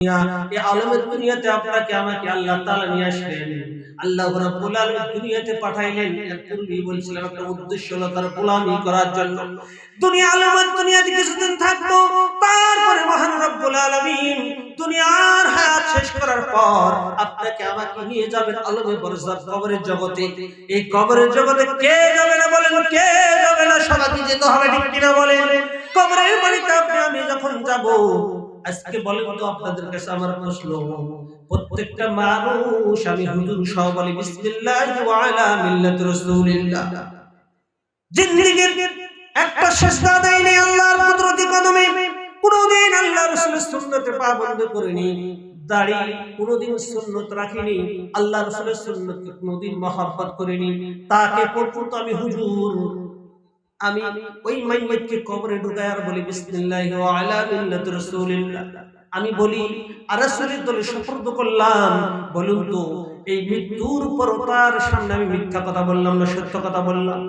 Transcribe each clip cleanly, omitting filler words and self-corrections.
এই আলমের দুনিয়াতে আপনাকে আমাকে আল্লাহ তাআলা নিয়ে আসলেন। আল্লাহ রাব্বুল আলামিন দুনিয়াতে পাঠাইলেন। এর পূর্বেই বলছিলাম একটা উদ্দেশ্য হলো তার গোলামি করার জন্য। আলমের দুনিয়াতে কিছুদিন থাকবো, তারপরে মহান রব্বুল আলামিন দুনিয়ার হায়াত শেষ করার পর আপনাকে আমাকে নিয়ে যাবেন আলমে বরজাখ কবরের জগতে। এই কবরের জগতে কে যাবে না বলেন? কে যাবে না? সবাইকে যেতে হবে, ঠিক কিনা বলেন? কবরের বাড়িতে আমি যখন যাব, আজকে বলেন তো আপনাদের কাছে আমার প্রশ্ন, প্রত্যেকটা মানুষ আমি হুজুর সহ বলি বিসমিল্লাহ ওয়া আলা মিল্লাতি রাসূলিল্লাহ। জিন্দেগীর একটা সেজদা দেয়নি আল্লাহর কুদরতি কদমে, কোনদিন আল্লাহ রাসূলের সুন্নতে পা বন্ধ করিনি, দাড়ি কোনদিন সুন্নত রাখিনি, আল্লাহ রাসূলের সুন্নতকে কোনদিন মহব্বত করিনি, তাকে পর্যন্ত আমি হুজুর আমি ওই মাইয়িতকে কবরে ঢুকায় আর বলি বিসমিল্লাহ ওয়া আলা মিল্লাতি রাসূলিল্লাহ। আমি বলি আর রাসূলের দলে সুপর্দ করলাম। বলুন তো এই মৃত্যুর পর তার সামনে আমি মিথ্যা কথা বললাম না সত্য কথা বললাম?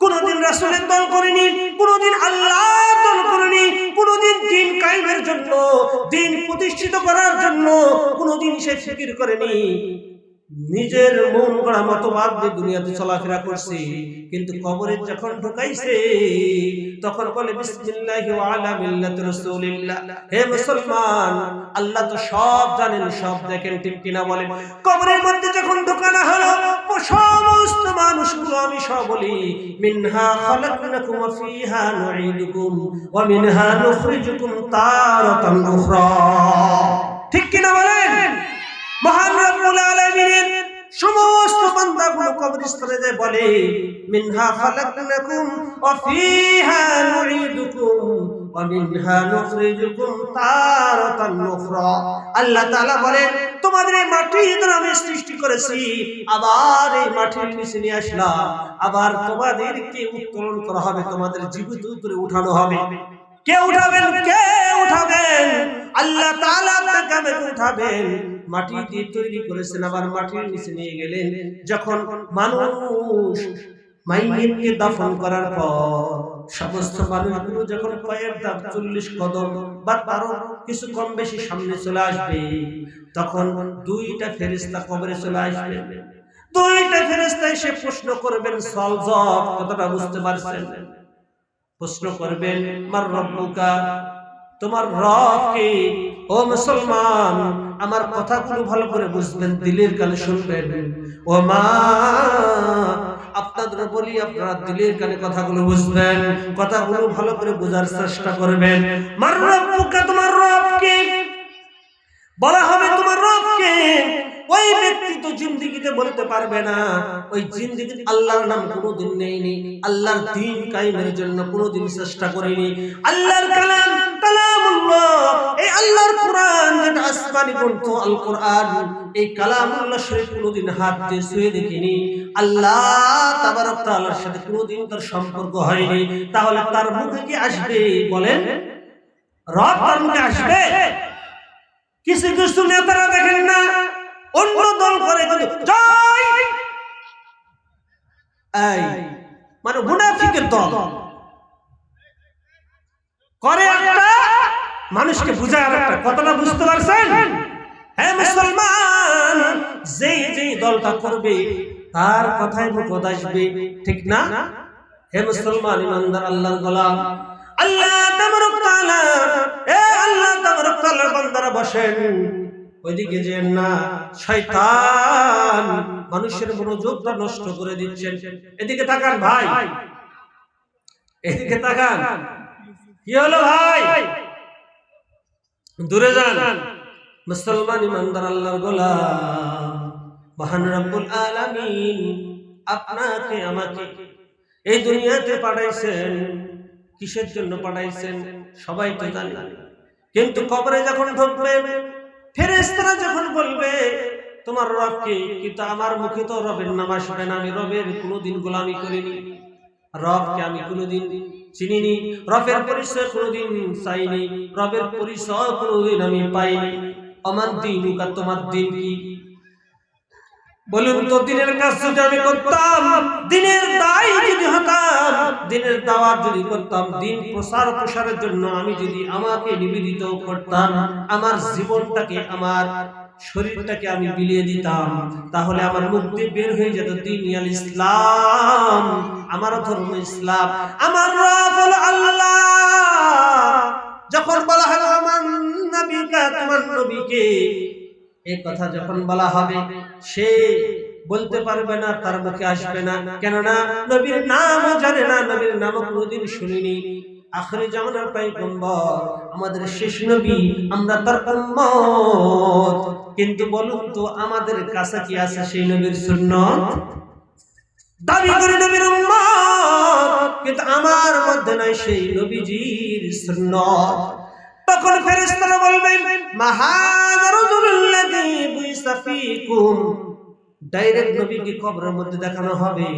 কোনদিন রাসূলের দল করিনি, কোনদিন আল্লাহর দল করিনি, কোনদিন দ্বীন কায়েমের জন্য, দ্বীন প্রতিষ্ঠিত করার জন্য কোনদিন সে ফিকির করেনি। নিজের মন গড়া মতবাদ দিয়ে দুনিয়াতে চলাফেরা করছে, কিন্তু কবরে যখন ঢুকাইছে তখন বলে বিসমিল্লাহ ওয়া আলা মিল্লাতি রাসূলিল্লাহ। হে মুসলমান, আল্লাহ তো সব জানেন, সব দেখেন, ঠিক কিনা বলেন? কবরের মধ্যে যখন ঢোকানো হলো, সমস্ত মানুষগুলো আমি সব বলি মিনহা খালাকনাকুম ওয়া ফিহা নুঈদুকুম ওয়া মিনহা নুখরিজুকুম তারাতান উখরা। ঠিক কিনা বলেন? মহান রব্বুল আলামিনের সমস্ত বান্দাগুলো কবরস্থানে যায় বলে মিনহা খালাকনাকুম ওয়া ফিহা নুঈদুকুম ওয়া মিনহা নুখরিজুকুম তারাতান উখরা। আল্লাহ তাআলা বলেন তোমাদের এই মাটির দ্বারা আমি সৃষ্টি করেছি, আবার এই মাটির নিচে নিয়ে আসলাম, আবার তোমাদেরকে উত্তোলন করা হবে, তোমাদের জীবিত করে উঠানো হবে। কে উঠাবেন? কে উঠাবেন? আল্লাহ তাআলা আপনাকে আমাকে উঠাবেন। মাটি দিয়ে তৈরি করেছেন, আবার মাটির নিচে নিয়ে গেলেন। যখন মানুষ মাইয়িতকে দাফন করার পর সমস্ত মানুষগুলো যখন পায়ের দাম 40 কদম বা তারও কিছু কম বেশি সামনে চলে আসবে, তখন দুইটা ফেরেশতা কবরে চলে আসবে। দুইটা ফেরেশতা এসে প্রশ্ন করবেন, সলজব কতটা বুঝতে পারছেন? প্রশ্ন করবেন মার রব্বুকা, তোমার রব কে? ও মুসলমান, আমার কথাগুলো ভালো করে বুঝবেন, দিলের কানে শুনবেন। ও মা, আপনাদের বলি আপনারা দিলের কানে কথাগুলো বুঝবেন, কথাগুলো ভালো করে বোঝার চেষ্টা করবেন। মার রব্বুকা, তোমার রব কে? বলা হবে তোমার রব কে? ওই ব্যক্তি তো জিন্দেগিতে বলতে পারবে না, ওই জিন্দেগিতে আল্লাহর নাম কোনোদিন নেয়নি, আল্লাহর দ্বীন কায়েমের জন্য কোনোদিন চেষ্টা করেনি। আল্লাহর কালাম কালামুল্লাহ, এই আল্লাহর কোরআন যেটা আসমানি গ্রন্থ আল কোরআন, এই কালামুল্লাহ শরীফ কোনোদিন হাত দিয়ে ছুঁয়ে দেখিনি। আল্লাহ তাবারক তাআলার সাথে কোনোদিন তার সম্পর্ক হয়নি। তাহলে তার মুখে কি আসবে বলেন? রব তার মুখে আসবে? কিছু কিছু নেতারা দেখেন না অন্য দল করে, জয় এই মানে মুনাফিকের দল করে একটা, মানুষকে বুঝায় আর একটা। কথাটা বুঝতে পারছেন? হ্যাঁ মুসলমান, যেই দলটা করবে তার কথাই মুখত আসবে, ঠিক না? হে মুসলমান ইমানদার আল্লাহর গোলাম, আল্লাহ তাবারক তাআলা, আল্লাহ তাবারক তাআলার বান্দারা বসেন, ওইদিকে যেন না, শয়তান মানুষের মনোযোগটা নষ্ট করে দিচ্ছেন। এদিকে তাকান ভাই, এদিকে তাকান। কি হলো ভাই? দূরে যান। মুসলমান ইমানদার আল্লাহর গোলাম, মহান রব্বুল আলামিন আপনাকে আমাকে এই দুনিয়াতে পাঠাইছেন। কিসের জন্য পাঠাইছেন সবাই তো জানে, কিন্তু কবরে যখন ঢুকবে ফেরেশতারা যখন বলবে তোমার রব কে, কিন্তু আমার মুখে তো রবের নাম আসবে না, আমি রবের কোনোদিন গোলামি করিনি, রবকে আমি কোনোদিন চিনিনি, রবের পরিচয় কোনোদিন চাইনি, রবের পরিচয় কোনোদিন আমি পাইনি। আমার দিনুকা, তোমার দিন কি? বলুন তো দিনের কাজ যদি আমি করতাম, দিনের দায়ী যদি হতাম, দিনের দাওয়াত যদি করতাম, দিন প্রসারের জন্য আমি যদি আমাকে নিবেদিত করতাম, আমার জীবনটাকে, আমার শরীরটাকে আমি বিলিয়ে দিতাম, তাহলে আমার মুখ দিয়ে বের হয়ে যেত দিন আল ইসলাম, আমার ধর্ম ইসলাম, আমার রব হলো আল্লাহ। যখন বলা হয় আমার নবীকে, তোমার নবীকে, এই কথা যখন বলা হবে, সে বলতে পারবে না, তার মুখে আসবে না, কেননা নবীর নামও জানে না, নবীর নামও কোনোদিন শুনিনি। আখিরি জামানার পয়গম্বর, আমাদের শেষ নবী, আমরা তার উম্মত। কিন্তু বলুন তো আমাদের কাছে কি আছে সেই নবীর সুন্নাত? দাবি করি নবীর উম্মত, কিন্তু আমার মধ্যে নাই সেই নবীজির সুন্নাত। তখন ফেরেশতারা বলবেন মাহাযা রাজুলুল্লাযী বুইসা ফীকুম, ডাইরেক্ট নবীকে কবরের মধ্যে দেখানো হবে।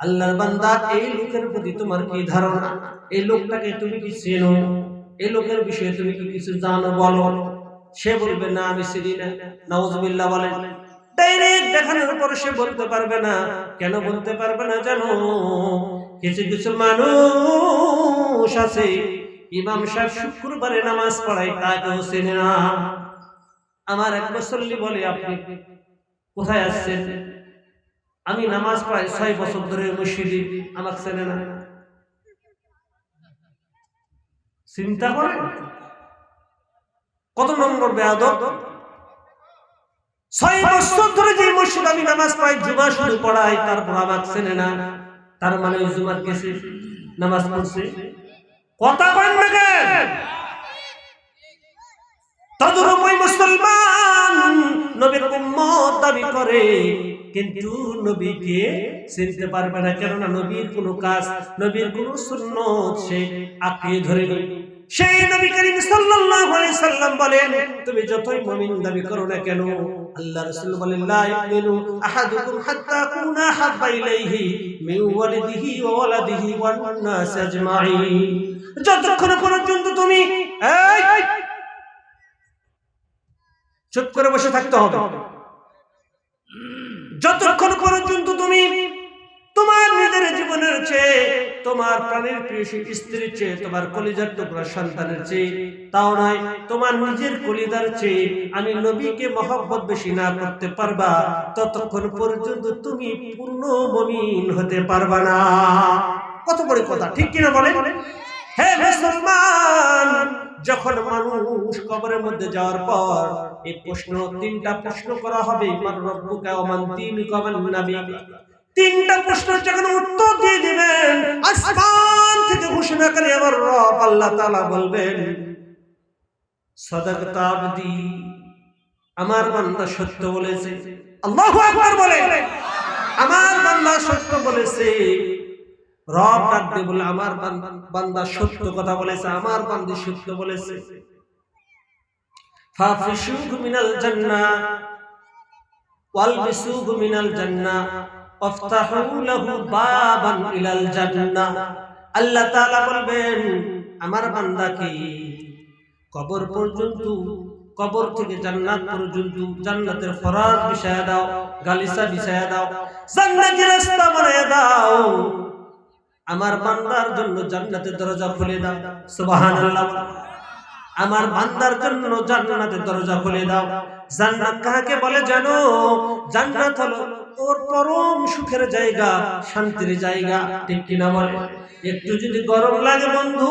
আল্লাহর বান্দা, এই লোকের প্রতি তোমার কি ধারণা? এই লোকটাকে তুমি কি চেনো? এই লোকের বিষয়ে তুমি কি কিছু জানো? বলো। সে বলবে না, আমি চিনি না। নাউজুবিল্লাহ বলেন। ডাইরেক্ট দেখানোর পর সে বলতে পারবে না। কেন বলতে পারবে না জানো? কিছু কিছু মানুষ আছে, ইমাম সাহেব শুক্রবারে নামাজ পড়ায়, তাকেও চেনে না। আমার এক মুসল্লি বলে, আপনি কোথায় আসছেন? আমি নামাজ পড়াই 6 বছর ধরে মসজিদে, আমাকে চেনে না। চিন্তা করেন কত নম্বর বেয়াদব। 6 বছর ধরে যে মসজিদে আমি নামাজ পড়াই, জুমা শুরু পড়াই, তারপর আমাকে চেনে না। তার মানে জুমার গেছে, নামাজ পড়ছে। কথা বলেন না কেন? তদরূপই মুসলমান নবীর উম্মত দাবি করে, কিন্তু নবীকে চিনতে পারবে না, কেননা নবীর কোনো কাজ, নবীর কোনো সুন্নাত সে আঁকড়ে ধরেনি। সেই নবী করিম সাল্লাল্লাহু আলাইহি সাল্লাম বলেন, তুমি যতই মুমিন দাবি করো না কেন, আল্লাহ রাসূল বলেন লা ইউমিনু আহাদুকুম হাত্তা কুনা হাব্বা ইলাইহি মিন ওয়ালিদিহি ওয়া ওয়ালাদিহি ওয়ান নাস আজমাইন। যতক্ষণ পর্যন্ত তুমি চুপ করে বসে থাকতে হবে, যতক্ষণ পর্যন্ত তুমি তোমার নিজের জীবনের চেয়ে, তোমার প্রাণের প্রিয় স্ত্রীর চেয়ে, তোমার কলিজার টুকরা সন্তানের চেয়ে, তাও নয় তোমার নিজের কলিজার চেয়ে আমি নবীকে মহব্বত বেশি না করতে পারবা, ততক্ষণ পর্যন্ত তুমি পূর্ণ মুমিন হতে পারবা না। কত বড় কথা, ঠিক কিনা বলেন? হে মুসলমান, যখন মানুষ কবরের মধ্যে যাওয়ার পর এই প্রশ্ন, 3টা প্রশ্ন করা হবে, মান রব্বুকা ওয়া মান দীনুকা ওয়া মান নাবিয়্যুকা। 3টা প্রশ্নের যখন উত্তর দিয়ে দিবেন, আসমান থেকে ঘোষণা করে আমার রব আল্লাহ তাআলা বলবেন সাদাকাতা আবদি, আমার বান্দা সত্য বলেছে। আল্লাহু আকবার বলেন। আমার বান্দা সত্য বলেছে। রব ডাক দিয়ে বলে আমার বান্দা সত্য কথা বলেছে, আমার বান্দী সত্য বলেছে। ফাফিশুহু মিনাল জান্নাহ ওয়ালবিসুহু মিনাল জান্নাহ ওয়াফতাহু লাহু বাবান ইলাল জান্নাহ। আল্লাহ তাআলা বলবেন আমার বান্দাকে কবর পর্যন্ত, কবর থেকে জান্নাত পর্যন্ত জান্নাতের ফরাজ বিছায়া দাও, গালিচা বিছায়া দাও, জান্নাতের রাস্তা বানায়া দাও। আমার বান্দার জন্য জান্নাতের দরজা খুলে দাও। সুবহানাল্লাহ। আমার বান্দার জন্য জান্নাতের দরজা খুলে দাও। জান্নাত কাকে বলে জানো? জান্নাত হলো ওর পরম সুখের জায়গা, শান্তির জায়গা, ঠিক কিনা বলে? একটু যদি গরম লাগে বন্ধু,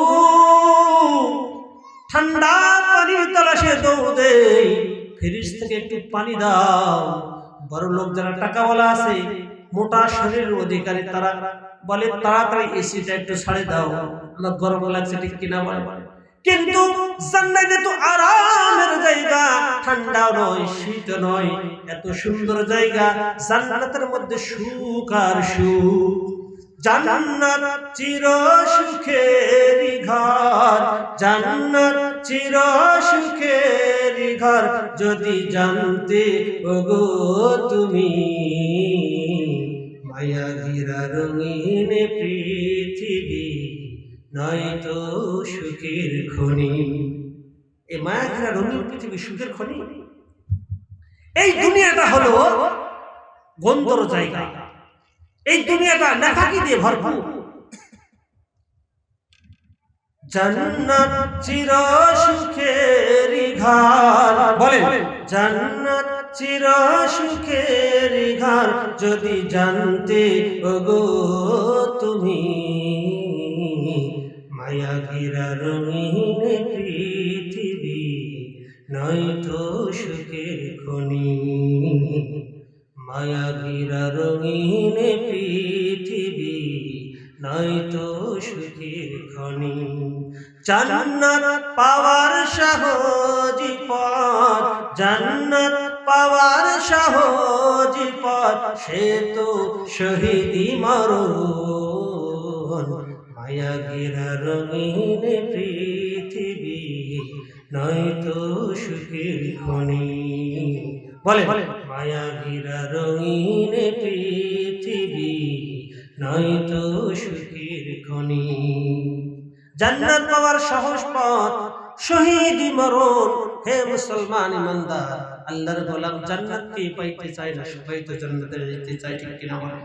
ঠান্ডা পানির তলাশে দৌড়ে ফ্রিজ থেকে একটু পানি দাও। বড় লোক যারা টাকাওয়ালা আছে, মোটা শরীরের অধিকারী, তারা বলে তাড়াতাড়ি এসিটা একটু ছাড়ে দাও, আমার গরম লাগছে, ঠিক কিনা বলে? কিন্তু জান্নাতে তো আরামের জায়গা, ঠান্ডা নয়, শীত নয়, এত সুন্দর জায়গা। জান্নাতের মধ্যে সুখ আর সুখ। জান্নাত চির সুখের ঘর, জান্নাত চির সুখের ঘর, যদি জানতে ওগো তুমি মায়া ঘেরা রঙিন পৃথিবী নয়তো সুখের খনি। এই মায়া ঘেরা রঙিন পৃথিবী সুখের খনি। এই দুনিয়াটা হলো গন্ধর জায়গা। এই দুনিয়াটা নাফাকি দিয়ে ভরপুর। জান্নাত চির সুখের ঘর, বলেন জান্নাত চির সুখের ঘর, যদি জানতে ওগো তুমি, মায়া ঘেরা রঙিন পৃথিবী নয়তো সুখের খনি, মায়া ঘেরা রঙিন পৃথিবী নয়তো সুখের খনি। জান্নাত পাওয়ার সহজ পথ, জান্নাত পাওয়ার সহজ পথ, সে তো শহীদি মরণ, মায়া ঘেরা রঙিন পৃথিবী নয়তো সুখের খনি। বলে মায়া ঘেরা রঙিন পৃথিবী নয়তো সুখের খনি। জান্নাত পাওয়ার সহজ পথ, শহীদি মরণ। হে মুসলমান ইমানদার, আল্লাহর গোলাম জান্নাত কে পাইতে চায় না? সবাই তো জান্নাতে যেতে চায়, ঠিক কিনা বলেন?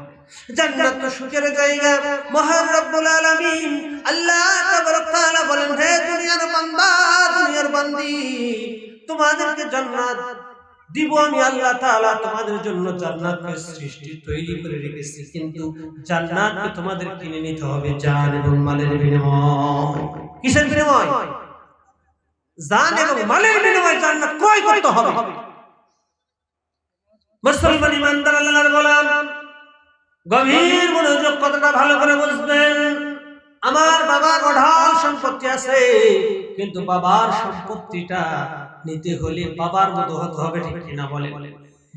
জান্নাত তো সুখের জায়গা। মহান রব্বুল আলামিন আল্লাহ তাবারক তাআলা বলেন, হে দুনিয়ার বান্দা, দুনিয়ার বান্দি, তোমাদেরকে জান্নাত দিব আমি আল্লাহ তাআলা। তোমাদের জন্য জান্নাতকে সৃষ্টি তৈরি করে রেখেছি, কিন্তু জান্নাতকে তোমাদের কিনে নিতে হবে জান এবং মালের বিনিময়। কিসের বিনিময়? জান এবং মালের বিনিময় জান্নাত ক্রয় করতে হবে। মুসলমান ইমানদার আল্লাহর গোলাম, গভীর মনোযোগ, কথাটা ভালো করে বুঝবেন। আমার বাবার অঢাল সম্পত্তি আছে, কিন্তু বাবার সম্পত্তিটা নিতে হলে বাবার মতো হতে হবে, ঠিক কিনা বলে?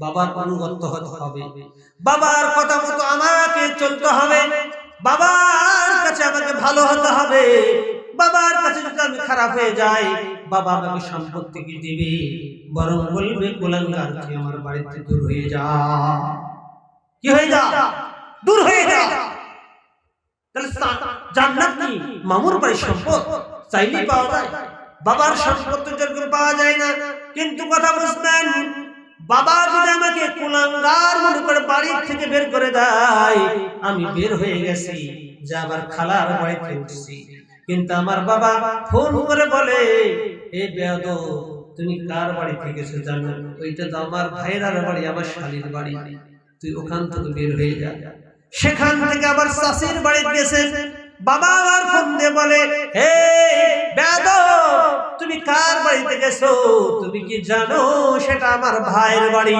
বাবার অনুগত হতে হবে, বাবার কথা মতো আমাকে চলতে হবে, বাবার কাছে আমাকে ভালো হতে হবে। বাবার কাছে যদি আমি খারাপ হয়ে যাই, বাবা আমাকে সম্পত্তি কি দিবে? বরং বলবে, কুলাঙ্গার, তুই আমার বাড়িতে দূর হয়ে যা। কি হয়ে যা? দূর হয়ে যা। তাহলে জান্নাত কি মামুর বাড়ির সম্পদ? চাইলেই পাওয়া যায়? বাবার সম্পদ যেরকম পাওয়া যায় না। কিন্তু কথা বুঝবেন, বাবা যদি আমাকে কুলাঙ্গার মনে করে বাড়ি থেকে বের করে দেয়, আমি বের হয়ে গেছি, যে আবার খালার বাড়িতে উঠছি, কিন্তু আমার বাবা ফোন করে বলে, এই বেয়াদব, তুমি কার বাড়িতে গেছো জানো? ওইটা তো আমার ভাইয়ের বাড়ি, আমার শালীর বাড়ি, তুই ওখান থেকে বের হয়ে যা। সেখান থেকে আবার চাষির বাড়িতে গেছে, বাবা আবার ফোন দিয়ে বলে, হে বেয়াদব, তুমি কার বাড়িতে গেছো? তুমি কি জানো সেটা আমার ভাইয়ের বাড়ি,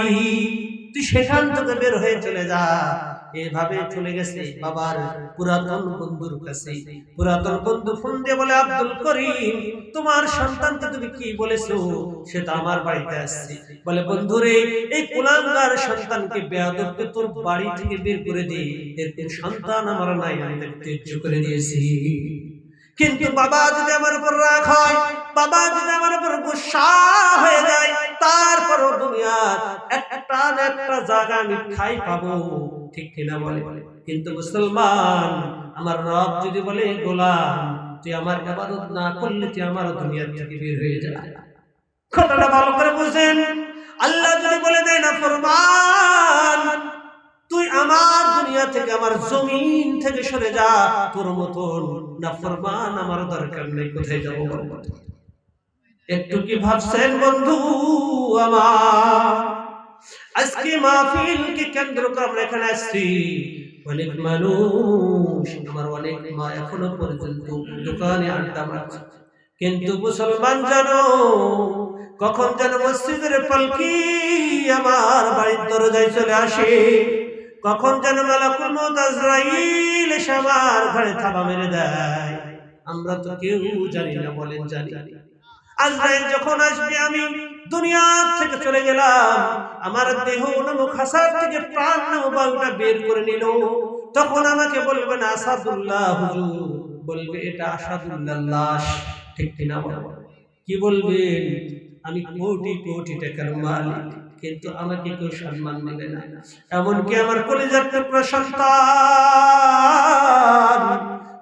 তুই সেখান থেকে বের হয়ে চলে যা। এভাবে চলে গেছে বাবার পুরাতন বন্ধুর কাছে। পুরাতন বন্ধু ফোন দিয়ে বলে, আব্দুল করিম, তোমার সন্তানকে তুমি কি বলেছো? সেটা আমার বাড়িতে আসছে। বলে, বন্ধুরে, এই কুলাঙ্গার সন্তানকে, বেয়াদবকে তোর বাড়ি থেকে বের করে দে, এরকম সন্তান আমার নাই, আমি ত্যায্য করে দিয়েছি। কিন্তু বাবা যদি আমার উপর রাগ হয়, বাবা যদি আমার উপর গুসা হয়ে যায়, তারপরও দুনিয়ার একটা না একটা জায়গা আমি ঠাই পাবো, ঠিক কিনা বলে? কিন্তু মুসলমান, আমার রব যদি বলে, গোলাম, তুই আমার ইবাদত না করলে তুই আমার দুনিয়া থেকে বের হয়ে যা। কথাটা ভালো করে বুঝেন। আল্লাহ যদি বলে দেয়, না ফরমান, তুই আমার দুনিয়া থেকে, আমার জমিন থেকে সরে যা, তোর মতন নাফরমান আমার দরকার নেই, কোথায় যাবো বল? একটু কি ভাবছেন বন্ধু আমার? আজকে মাহফিলকে কেন্দ্র করে আমরা এখানে আসছি। অনেক মানুষ, আমার অনেক মা এখনো পর্যন্ত দোকানে আড্ডা মারছে, কিন্তু মুসলমান জানো, কখন যেন মসজিদের পালকি আমার বাড়ির দরজায় চলে আসে, কখন যেন মালাকুল মউত আজরাইল এসে আমার ঘরে থাবা মেরে দেয়, আমরা তো কেউ জানি না। বলেন জানি? আজরাইল যখন আসবে, আমি দুনিয়া থেকে চলে গেলাম, আমার দেহ নামক হাসার থেকে প্রাণ নামক বায়ুটা বের করে নিল, তখন আমাকে বলবে না আসাদুল্লাহ হুজুর, বলবে এটা আসাদুল্লাহ লাশ, ঠিক কিনা বলেন? কি বলবেন? আমি কোটি কোটি টাকার মালিক, কিন্তু আমাকে কেউ সম্মান দেবে না। এমনকি আমার কলিজার টুকরা সন্তান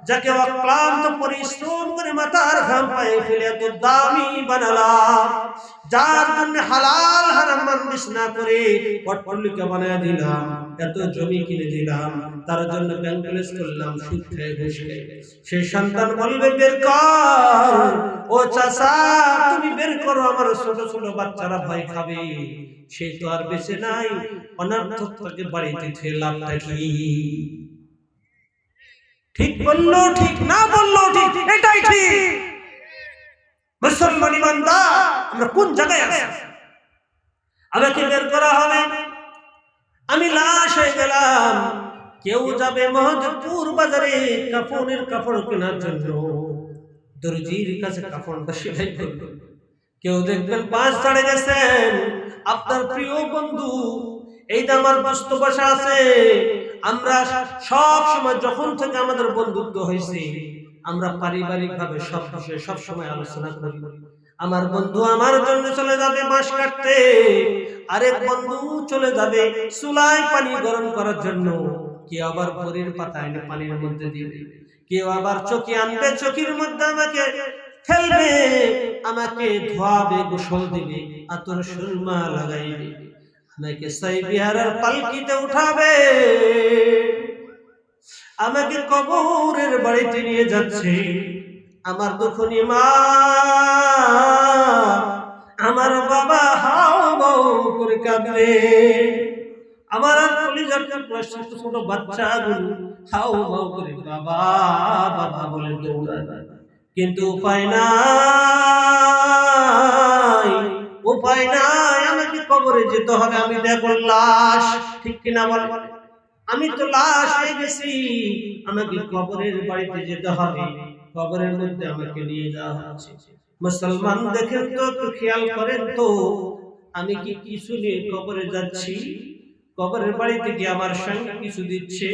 যাকে অক্লান্ত পরিশ্রম করে মাথার ঘাম পায়ে ফেলে এত দামি বানালাম, যার জন্য হালাল হারাম মানবিস না করে পটপল্লিকা বানায় দিলাম, এত জমি কিনে দিলাম, তার জন্য ব্যাংক ব্যালেন্স করলাম, সুদ খেয়ে ঘুষ খেয়ে, সেই সন্তান বলবে বের কর, ও চাচা তুমি বের করো, আমার ছোট ছোট বাচ্চারা ভয় খাবে, সে তো আর বেঁচে নাই, অনর্থককে বাড়িতে থেকে লাভটা কি? ঠিক বললো ঠিক, না বললো ঠিক, এটাই ঠিক। মুসলমান ইমানদার আমরা কোন জায়গায় আছি? আমাকে বের করা হবে, আমি লাশ হয়ে গেলাম। কেউ যাবে মহজপুর বাজারে কাফনের কাপড় কেনার জন্য, দর্জির কাছে কাফনটা সেলাই করবে। কেউ দেখবেন 5 ছাড়ে গেছেন, আপনার প্রিয় বন্ধু এই যে আমার দোস্ত বসা আছে, আমরা সব সময় যখন থেকে আমাদের বন্ধুত্ব হয়েছে, আমরা পারিবারিক ভাবে সব বিষয়ে সব সময় আলোচনা করি। আমার বন্ধু আমার জন্য চলে যাবে বাঁশ কাটতে, আরেক বন্ধু চলে যাবে চুলায় পানি গরম করার জন্য, কেউ আবার পরের পাতা এনে পানির মধ্যে দিবে, কেউ আবার চকি আনবে, চকির মধ্যে আমাকে ফেলবে, আমাকে ধোয়াবে, গোসল দিবে, আতর সুরমা লাগাইবে, আমাকে সাইবিহারের পালকিতে উঠাবে, আমাকে কবরের বাড়িতে নিয়ে যাচ্ছে। আমার দুঃখনী মা, আমার বাবা হাও মাও করে কাঁদবে, আমার কলিজার টুকরা ছোট ছোট বাচ্চাগুলো হাও মাও করে বাবা বাবা বলে দৌড়াবে। কিন্তু উপায় নাই, উপায় নাই, আমাকে কবরে যেতে হবে, আমি দেখো লাশ, ঠিক কিনা বল? আমি তো লাশ হয়ে গেছি, আমাকে কবরের বাড়িতে যেতে হবে, কবরের মধ্যে আমাকে নিয়ে যাওয়া হচ্ছে। মুসলমান দেখেন তো, একটু খেয়াল করেন তো, আমি কি কিছু নিয়ে কবরে যাচ্ছি? কবরের বাড়িতে কি আমার সঙ্গে কিছু দিচ্ছে?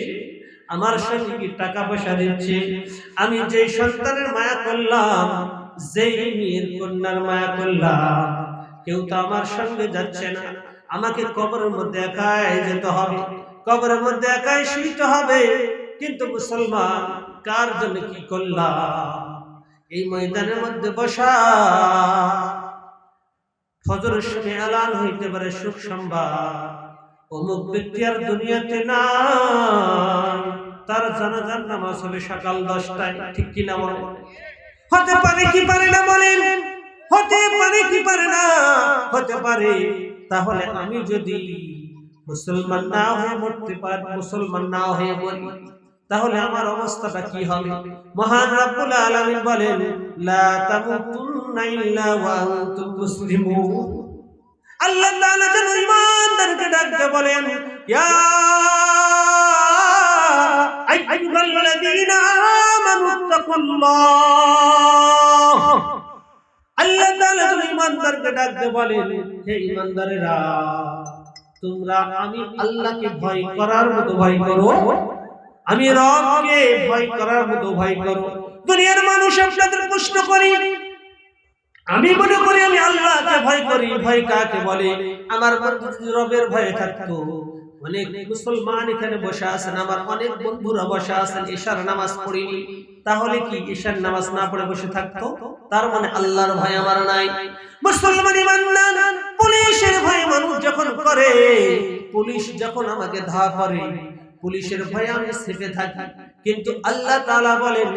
আমার সঙ্গে কি টাকা পয়সা দিচ্ছে? আমি যে সন্তানের মায়া করলাম, যেই মেয়ের কন্যার মায়া করলাম, কেউ তো আমার সঙ্গে যাচ্ছে না। আমাকে কবরের মধ্যে একাই যেতে হবে, কবরের মধ্যে একাই শুইতে হবে। কিন্তু মুসলমান কার জন্য কি করলাম? এই ময়দানের মধ্যে বসা, ফজরের সময় এলান হইতে পারে সুখ সংবাদ, অমুক ব্যক্তি আর দুনিয়াতে নাই, তার জানাজার নামাজ হবে সকাল 10টায়, ঠিক কিনা বলেন? হতে পারে কি পারে না বলেন? হতে পারে কি পারে না? হতে পারে। তাহলে আমি যদি মুসলমান না হয়ে মরতে পারি, মুসলমান না হয়ে মরি, তাহলে আমার অবস্থাটা কি হবে? মহান রব্বুল আলামিন বলেন, লা তামুতুন্না ইল্লা ওয়া আনতুম মুসলিমুন। আল্লাহ তাআলা যেন ঈমানদারকে ডাকতে বলেন, ইয়া আইয়ুহাল্লাযীনা আমানুত্তাকুল্লাহ। আল্লাহ তাআলা যেন ঈমানদারকে ডাকতে বলেন, হে ঈমানদারেরা, তোমরা আমি আল্লাহকে ভয় করার মতো ভয় করো, আমি রবকে ভয় করার মতো ভয় করো। দুনিয়ার মানুষ আপনাদের প্রশ্ন করি, আমি মনে করি আমি আল্লাহকে ভয় করি। ভয় কাকে বলে? আমার রবের ভয়ে থাকতো। অনেক মুসলমান এখানে বসে আছেন, আমার অনেক বন্ধুরা বসে আছেন, ঈশার নামাজ পড়িনি, তাহলে কি ঈশার নামাজ না পড়ে বসে থাকতো? তার মানে আল্লাহর ভয় আমার নাই। মুসলমান ইমানদার পুলিশের ভয় মানুষ যখন করে, পুলিশ যখন আমাকে ধা করে, পুলিশের ভয়ে আমি সেফে থাকি। কিন্তু আল্লাহ তাআলা বলেন,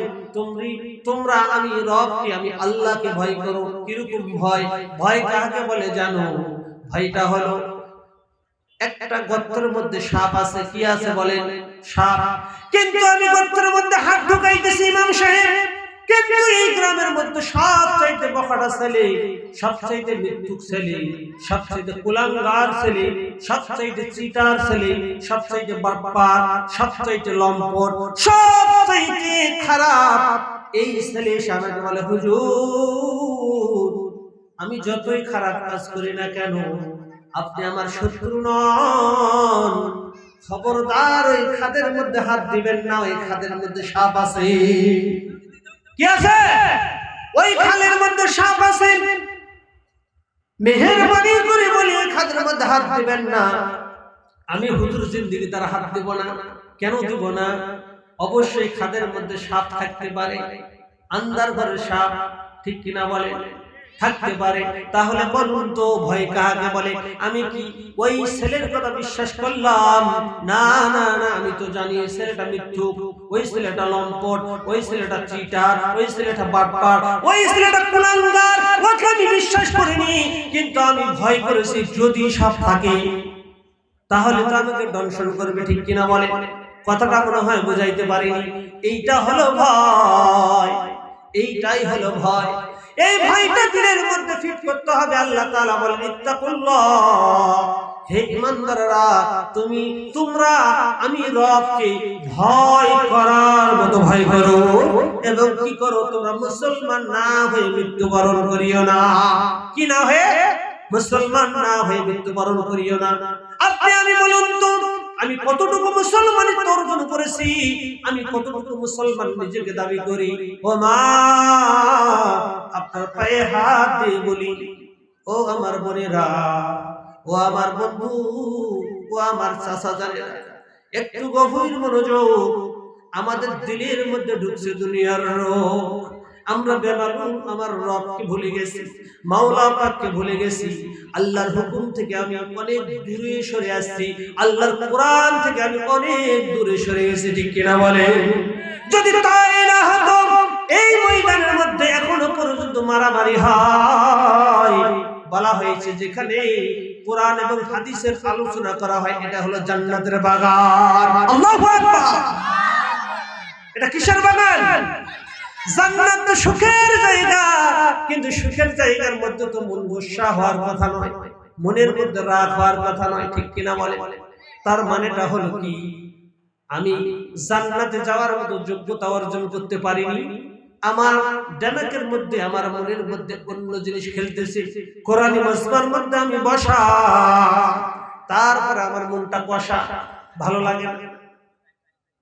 তোমরা আমি রবকে, আমি আল্লাহকে ভয় করো। কিরকম ভয়? ভয় কাকে বলে জানো? ভয়টা হলো, একটা গর্তের মধ্যে সাপ আছে, কি আছে বলেন? সাপ। কিন্তু আমি গর্তের মধ্যে হাত ঢুকাইতেছি ইমাম সাহেব, কিন্তু এই গ্রামের মধ্যে সবচাইতে বখাটা ছেলে, সবচাইতে মৃত্যুক ছেলে, সবচাইতে কুলাঙ্গার ছেলে, সবচাইতে চিটার ছেলে, সবচাইতে বাটপার, সবচাইতে লম্পট, সবচাইতে খারাপ এই ছেলে এসে আমাকে বলে, হুজুর আমি যতই খারাপ কাজ করি না কেন, আপনি আমার শত্রু নন, খবরদার ওই খাদের মধ্যে হাত দিবেন না, ওই খাদের মধ্যে সাপ আছে। কি আছে? ওই খালের মধ্যে সাপ আছে। মেহেরবানি করে বলি, ওই খাদের মধ্যে হাত দিবেন না। আমি হুজুর জিন্দেগি তার হাত দিব না। কেন দিব না? অবশ্যই খাদের মধ্যে সাপ থাকতে পারে, আন্ধার ঘরের সাপ, ঠিক কিনা বলে, থাকতে পারে। তাহলে বলুন তো ভয় কাকে বলে? আমি কি ওই ছেলের কথা বিশ্বাস করলাম? না না না, আমি তো জানি ওই ছেলেটা মিথ্যুক, ওই ছেলেটা লম্পট, ওই ছেলেটা চিটার, ওই ছেলেটা বাটপার, ওই ছেলেটা কুলাঙ্গার, ওকে আমি বিশ্বাস করিনি। কিন্তু আমি ভয় করেছি যদি সাপ থাকে তাহলে তো আমাকে দংশন করবে, ঠিক কিনা বলে? কথাটা মনে হয় বুঝাইতে পারিনি। এইটা হলো ভয়, এইটাই হলো ভয়। এই ভয়টা দিলের মধ্যে ফিট করতে হবে। আল্লাহ তাআলা বলেন ইত্তাকুল্লাহ, হে ঈমানদাররা তোমরা আমি রবকে ভয় করার মতো ভয় করো, এবং কি করো? তোমরা মুসলমান না হয়ে মৃত্যুবরণ করিও না। কি না হয়ে? মুসলমান না হয়ে মৃত্যুবরণ করিও না। আপনি আমি বলুন তো, আমি কতটুকু মুসলমানিত্ব অর্জন করেছি? আমি কতটুকু মুসলমান নিজেকে দাবি করি? ও মা, আপনার পায়ে হাত দিয়ে বলি, ও আমার বোনেরা, ও আমার বন্ধু, ও আমার চাচা জানেরা, একটু গভীর মনোযোগ। আমাদের দিলের মধ্যে ঢুকছে দুনিয়ার রোগ। আমরা বেমালুম আমার রবকে ভুলে গেছি, মাওলা পাককে ভুলে গেছি। আল্লাহর হুকুম থেকে আমি অনেক দূরে সরে আসছি, আল্লাহর কোরআন থেকে আমি অনেক দূরে সরে গেছি, ঠিক কিনা বলে? যদি তাই না হতো, এই ময়দানের মধ্যে এখনো পর্যন্ত মারামারি হয়। বলা হয়েছে যেখানে কোরআন এবং হাদিসের আলোচনা করা হয় এটা হলো জান্নাতের বাগান। আল্লাহু আকবার! এটা কিসের বাগান? জান্নাত তো সুখের জায়গা, কিন্তু সুখের জায়গার মধ্যে তো মন গোসা হওয়ার কথা নয়, মনের মধ্যে রাগ হওয়ার কথা নয়, ঠিক কিনা বলে? তার মানেটা হলো কি? আমি জান্নাতে যাওয়ার মতো যোগ্যতা অর্জন করতে পারিনি, আমার দিমাগের মধ্যে, আমার মনের মধ্যে অন্য জিনিস খেলতেছে। কোরআনী মজমার মধ্যে আমি বসা, তারপর আমার মনটা কষা, ভালো লাগে না,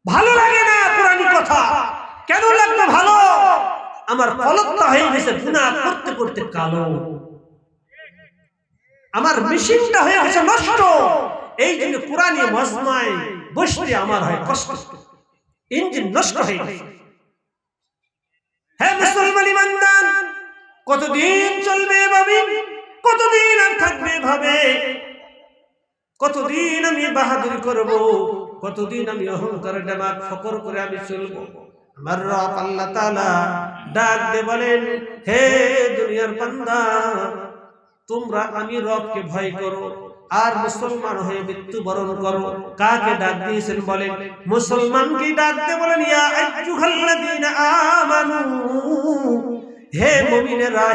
ভালো লাগে না কোরআনী কথা। কেন লাগবে ভালো? আমার কলবটা হয়ে গেছে গুনাহ করতে করতে কালো, আমার মেশিনটা হয়ে গেছে নষ্ট। এই জন্য কোরআনী মজমায় বসতে আমার হয় কষ্ট, ইঞ্জিন নষ্ট হয়ে গেছে। হে মুসলমান ইমানদার, কতদিন চলবে এভাবে? কতদিন আর থাকবে এভাবে? কতদিন আমি বাহাদুরি করব? কতদিন আমি অহংকার দেমাগ ফকর করে আমি চলবো? আমার রব আল্লাহ তাআলা ডাক দিয়ে বলেন, হে দুনিয়ার বান্দা, তোমরা আমি রবকে ভয় করো আর মুসলমান হয়ে মৃত্যুবরণ করো। কাকে ডাক দিয়েছেন বলেন? মুসলমানকে ডাক দিয়ে বলেন, ইয়া আইয়ুহাল্লাযীনা আমানু, হে মুমিনেরা,